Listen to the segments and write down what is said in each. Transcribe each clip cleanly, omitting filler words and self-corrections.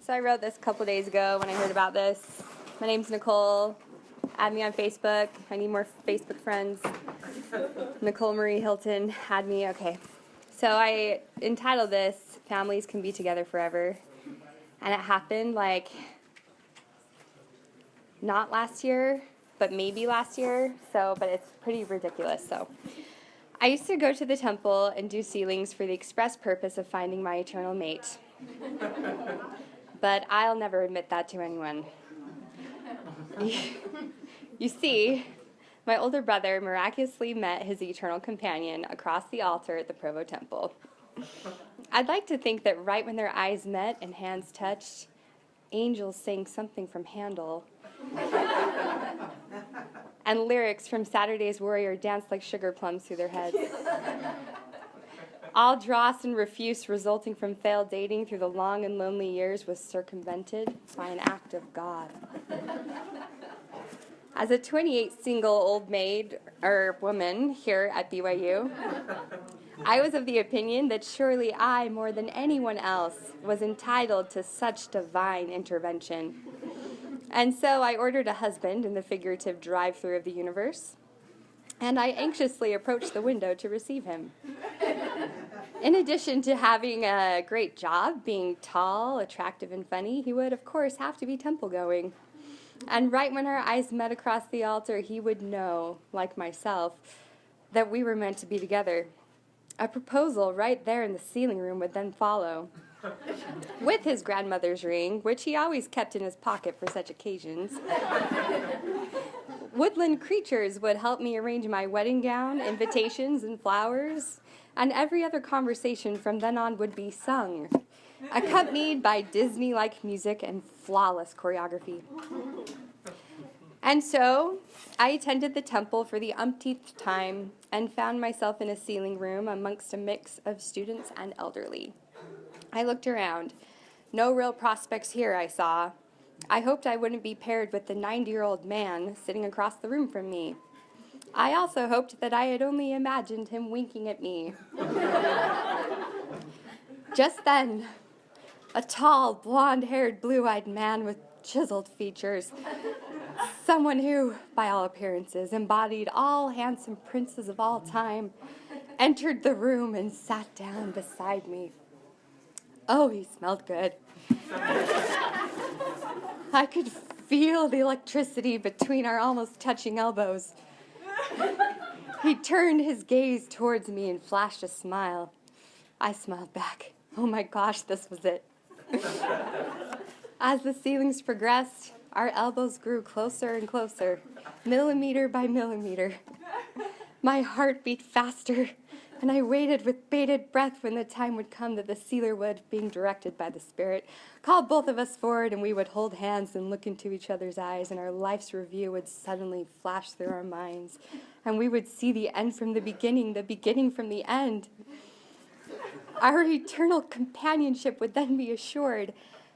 So I wrote this a couple days ago when I heard about this. My name's Nicole. Add me on Facebook. I need more Facebook friends. Nicole Marie Hilton. Add me. Okay. So I entitled this, Families Can Be Together Forever. And it happened not last year, but maybe last year. But it's pretty ridiculous. So I used to go to the temple and do sealings for the express purpose of finding my eternal mate. But I'll never admit that to anyone. You see, my older brother miraculously met his eternal companion across the altar at the Provo Temple. I'd like to think that right when their eyes met and hands touched, angels sang something from Handel. And lyrics from Saturday's Warrior danced like sugar plums through their heads. All dross and refuse resulting from failed dating through the long and lonely years was circumvented by an act of God. As a 28 single old maid or woman here at BYU, I was of the opinion that surely I, more than anyone else, was entitled to such divine intervention. And so I ordered a husband in the figurative drive-through of the universe, and I anxiously approached the window to receive him. In addition to having a great job, being tall, attractive, and funny, he would, of course, have to be temple-going. And right when our eyes met across the altar, he would know, like myself, that we were meant to be together. A proposal right there in the sealing room would then follow. With his grandmother's ring, which he always kept in his pocket for such occasions. Woodland creatures would help me arrange my wedding gown, invitations, and flowers, and every other conversation from then on would be sung, accompanied by Disney-like music and flawless choreography. And so, I attended the temple for the umpteenth time and found myself in a sealing room amongst a mix of students and elderly. I looked around. No real prospects here, I saw. I hoped I wouldn't be paired with the 90-year-old man sitting across the room from me. I also hoped that I had only imagined him winking at me. Just then, a tall, blonde-haired, blue-eyed man with chiseled features, someone who, by all appearances, embodied all handsome princes of all time, entered the room and sat down beside me. Oh, he smelled good. I could feel the electricity between our almost touching elbows. He turned his gaze towards me and flashed a smile. I smiled back. Oh my gosh, this was it. As the sealings progressed, our elbows grew closer and closer, millimeter by millimeter. My heart beat faster, and I waited with bated breath when the time would come that the sealer would, being directed by the Spirit, call both of us forward, and we would hold hands and look into each other's eyes, and our life's review would suddenly flash through our minds, and we would see the end from the beginning from the end. Our eternal companionship would then be assured,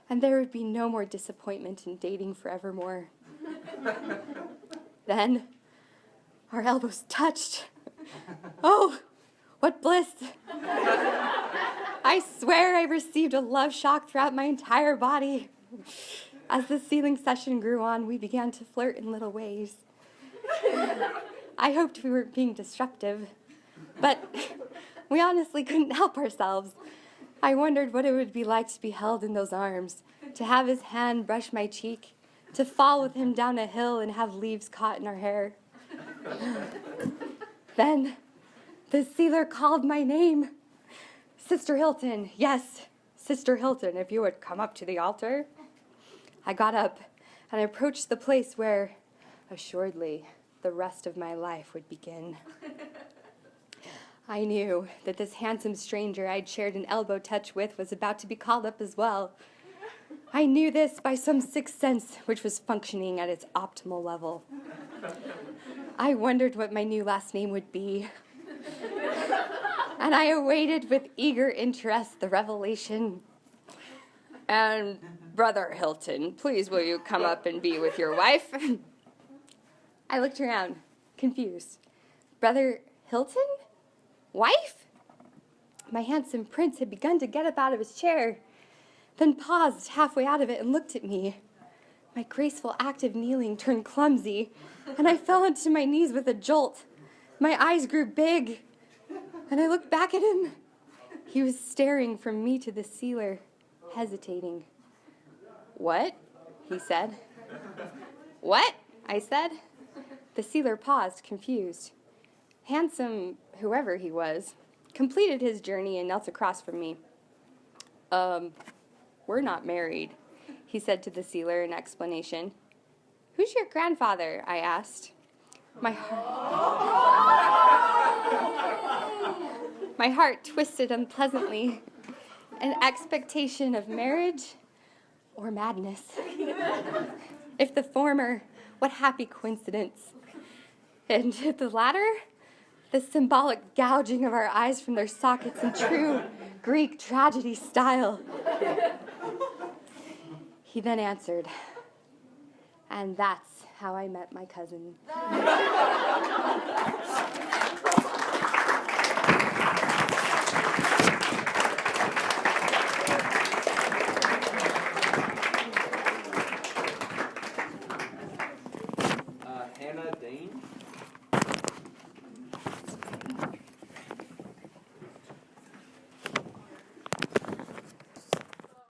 and there would be no more disappointment in dating forevermore. Then, our elbows touched. Oh, what bliss! I swear I received a love shock throughout my entire body. As the sealing session grew on, we began to flirt in little ways. I hoped we weren't being disruptive, but we honestly couldn't help ourselves. I wondered what it would be like to be held in those arms, to have his hand brush my cheek, to fall with him down a hill and have leaves caught in our hair. Then, the sealer called my name. Sister Hilton, yes, Sister Hilton, if you would come up to the altar. I got up and I approached the place where, assuredly, the rest of my life would begin. I knew that this handsome stranger I'd shared an elbow touch with was about to be called up as well. I knew this by some sixth sense which was functioning at its optimal level. I wondered what my new last name would be. And I awaited with eager interest the revelation. And, Brother Hilton, please will you come up and be with your wife? I looked around, confused. Brother Hilton? Wife? My handsome prince had begun to get up out of his chair. then paused halfway out of it and looked at me. My graceful, active kneeling turned clumsy, and I fell onto my knees with a jolt. My eyes grew big, and I looked back at him. He was staring from me to the sealer, hesitating. "What?" he said. "What?" I said. The sealer paused, confused. Handsome, whoever he was, completed his journey and knelt across from me. We're not married," he said to the sealer in explanation. "Who's your grandfather?" I asked. My heart twisted unpleasantly, an expectation of marriage or madness. If the former, what happy coincidence. And if the latter, the symbolic gouging of our eyes from their sockets in true Greek tragedy style. He then answered, "And that's how I met my cousin." Hannah Dane.